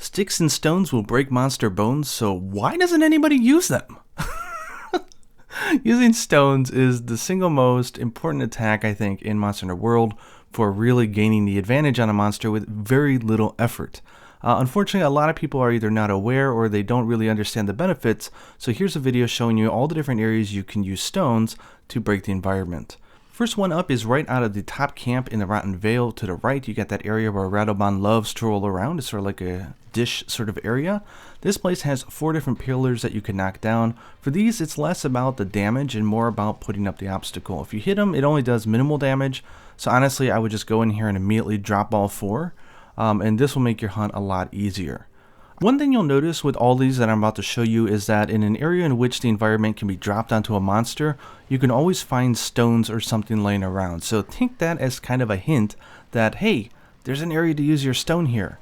Sticks and stones will break monster bones, so why doesn't anybody use them? Using stones is the single most important attack, I think, in Monster Hunter World for really gaining the advantage on a monster with very little effort. Unfortunately, a lot of people are either not aware or they don't really understand the benefits, so here's a video showing you all the different areas you can use stones to break the environment. First one up is right out of the top camp in the Rotten Vale. To the right, you got that area where Radoban loves to roll around. It's sort of like a dish sort of area. This place has 4 different pillars that you can knock down. For these, it's less about the damage and more about putting up the obstacle. If you hit them, it only does minimal damage. So honestly, I would just go in here and immediately drop all 4. And this will make your hunt a lot easier. One thing you'll notice with all these that I'm about to show you is that in an area in which the environment can be dropped onto a monster, you can always find stones or something laying around. So think that as kind of a hint that, hey, there's an area to use your stone here.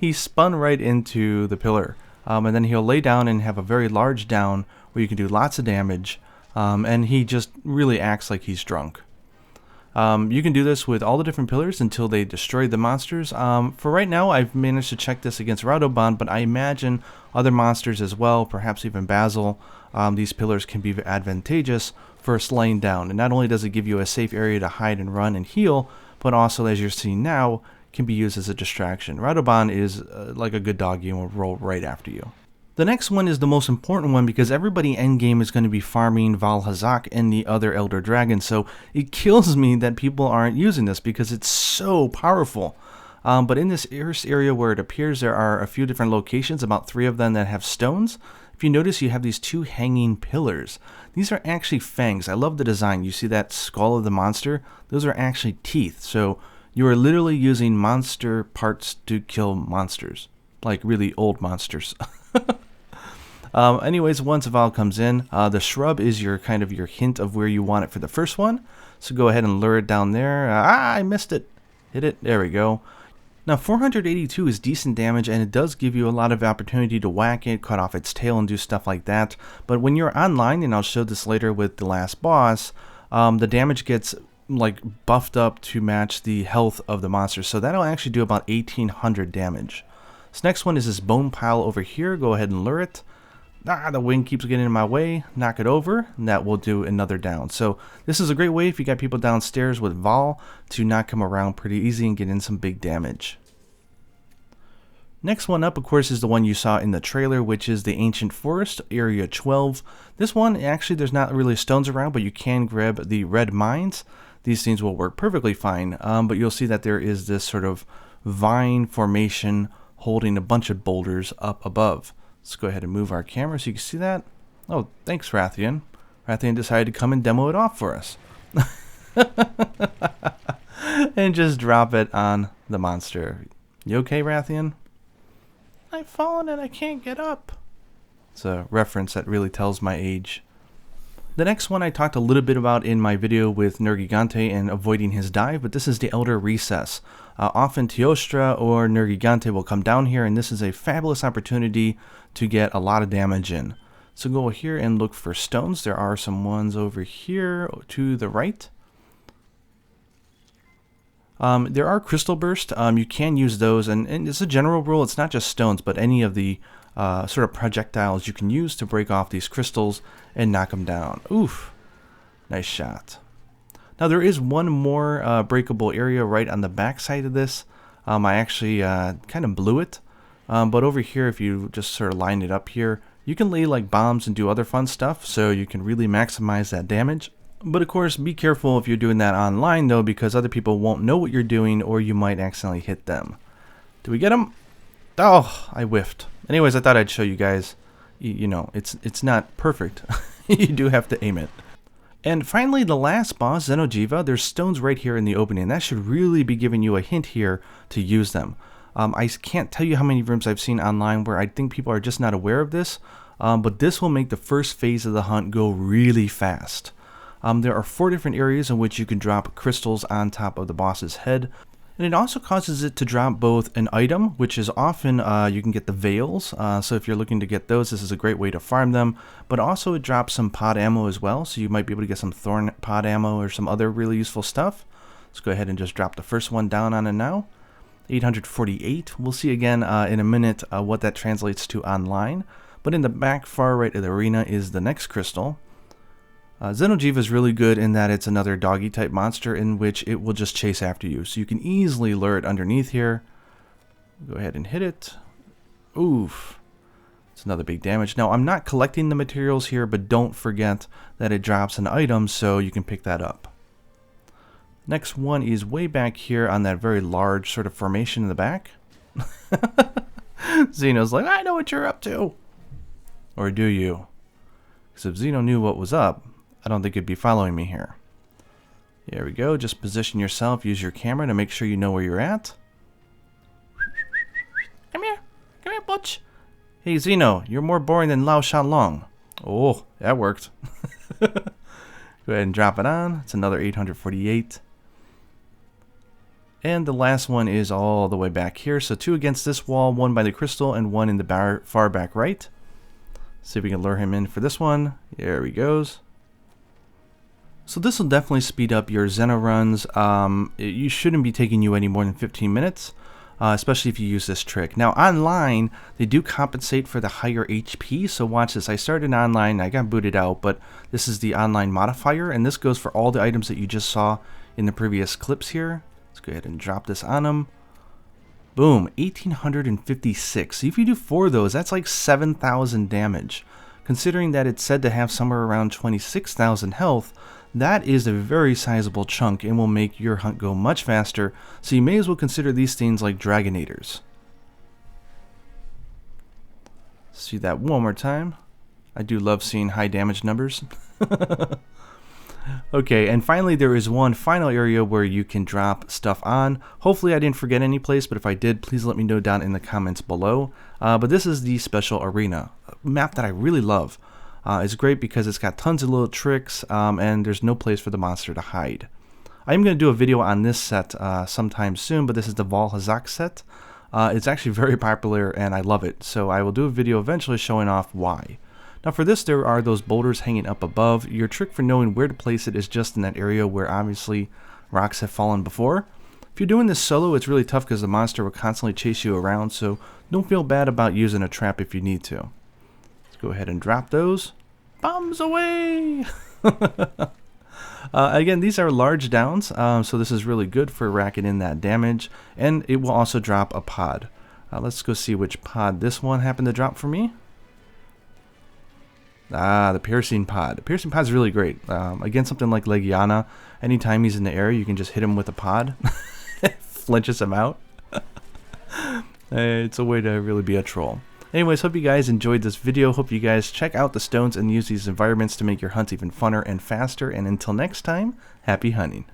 He spun right into the pillar. And then he'll lay down and have a very large down where you can do lots of damage. And he just really acts like he's drunk. You can do this with all the different pillars until they destroy the monsters. For right now, I've managed to check this against Radoban, but I imagine other monsters as well, perhaps even Basil. These pillars can be advantageous for slaying down. And not only does it give you a safe area to hide and run and heal, but also, as you're seeing now, can be used as a distraction. Radoban is like a good doggy and will roll right after you. The next one is the most important one because everybody endgame is going to be farming Vaal Hazak and the other Elder Dragon, so it kills me that people aren't using this because it's so powerful. But in this first area where it appears, there are a few different locations, about 3 of them that have stones. If you notice, you have these 2 hanging pillars. These are actually fangs. I love the design. You see that skull of the monster? Those are actually teeth, so you are literally using monster parts to kill monsters. Like really old monsters. Anyways, once Vaal comes in, the shrub is your kind of your hint of where you want it for the first one. So go ahead and lure it down there. I missed it. Hit it. There we go. Now 482 is decent damage, and it does give you a lot of opportunity to whack it, cut off its tail, and do stuff like that. But when you're online, and I'll show this later with the last boss, the damage gets like buffed up to match the health of the monster. So that'll actually do about 1800 damage. This next one is this bone pile over here. Go ahead and lure it. The wind keeps getting in my way. Knock it over, and that will do another down. So this is a great way if you got people downstairs with Vaal to knock him around pretty easy and get in some big damage. Next one up, of course, is the one you saw in the trailer, which is the Ancient Forest, Area 12. This one, actually, there's not really stones around, but you can grab the red mines. These things will work perfectly fine, but you'll see that there is this sort of vine formation holding a bunch of boulders up above. Let's go ahead and move our camera so you can see that. Oh, thanks, Rathian. Rathian decided to come and demo it off for us. And just drop it on the monster. You okay, Rathian? I've fallen and I can't get up. It's a reference that really tells my age. The next one I talked a little bit about in my video with Nergigante and avoiding his dive, but this is the Elder Recess. Often Teostra or Nergigante will come down here, and this is a fabulous opportunity to get a lot of damage in. So go here and look for stones. There are some ones over here to the right. There are crystal bursts. You can use those, and it's a general rule. It's not just stones, but any of the sort of projectiles you can use to break off these crystals and knock them down. Oof. Nice shot. Now there is one more breakable area right on the back side of this. I actually kind of blew it. But over here, if you just sort of line it up here, you can lay like bombs and do other fun stuff, so you can really maximize that damage. But of course, be careful if you're doing that online though, because other people won't know what you're doing, or you might accidentally hit them. Do we get them? Oh, I whiffed. Anyways, I thought I'd show you guys. You know, it's not perfect. You do have to aim it. And finally, the last boss, Xeno'jiiva, there's stones right here in the opening. That should really be giving you a hint here to use them. I can't tell you how many rooms I've seen online where I think people are just not aware of this, but this will make the first phase of the hunt go really fast. There are 4 different areas in which you can drop crystals on top of the boss's head. And it also causes it to drop both an item, which is often you can get the veils. So if you're looking to get those, this is a great way to farm them. But also it drops some pod ammo as well. So you might be able to get some thorn pod ammo or some other really useful stuff. Let's go ahead and just drop the first one down on it now. 848. We'll see again in a minute what that translates to online. But in the back far right of the arena is the next crystal. Xeno'jiiva is really good in that it's another doggy type monster in which it will just chase after you. So you can easily lure it underneath here. Go ahead and hit it. Oof. It's another big damage. Now I'm not collecting the materials here, but don't forget that it drops an item so you can pick that up. Next one is way back here on that very large sort of formation in the back. Xeno's like, I know what you're up to. Or do you? Because if Xeno knew what was up, I don't think he'd be following me here. There we go. Just position yourself. Use your camera to make sure you know where you're at. Come here. Come here, Butch. Hey, Xeno, you're more boring than Lao Shanlong. Oh, that worked. Go ahead and drop it on. It's another 848. And the last one is all the way back here. So 2 against this wall, 1 by the crystal, and 1 in the far back right. See if we can lure him in for this one. There he goes. So this will definitely speed up your Xeno runs. You shouldn't be taking you any more than 15 minutes, especially if you use this trick. Now online, they do compensate for the higher HP, so watch this. I started online, I got booted out, but this is the online modifier, and this goes for all the items that you just saw in the previous clips here. Let's go ahead and drop this on them. Boom, 1856. So if you do 4 of those, that's like 7,000 damage. Considering that it's said to have somewhere around 26,000 health, that is a very sizable chunk and will make your hunt go much faster, so you may as well consider these things like Dragonators. See that one more time. I do love seeing high damage numbers. Okay, and finally there is one final area where you can drop stuff on. Hopefully I didn't forget any place, but if I did, please let me know down in the comments below. But this is the special arena, a map that I really love. It's great because it's got tons of little tricks, and there's no place for the monster to hide. I'm going to do a video on this set sometime soon, but this is the Vaal Hazak set. It's actually very popular and I love it, so I will do a video eventually showing off why. Now for this, there are those boulders hanging up above. Your trick for knowing where to place it is just in that area where obviously rocks have fallen before. If you're doing this solo, it's really tough because the monster will constantly chase you around, so don't feel bad about using a trap if you need to. Let's go ahead and drop those. Bombs away! Again, these are large downs, so this is really good for racking in that damage, and it will also drop a pod. Let's go see which pod this one happened to drop for me. Ah, the piercing pod. The piercing pod is really great. Against something like Legiana, anytime he's in the air, you can just hit him with a pod. Flinches him out. It's a way to really be a troll. Anyways, hope you guys enjoyed this video. Hope you guys check out the stones and use these environments to make your hunt even funner and faster. And until next time, happy hunting.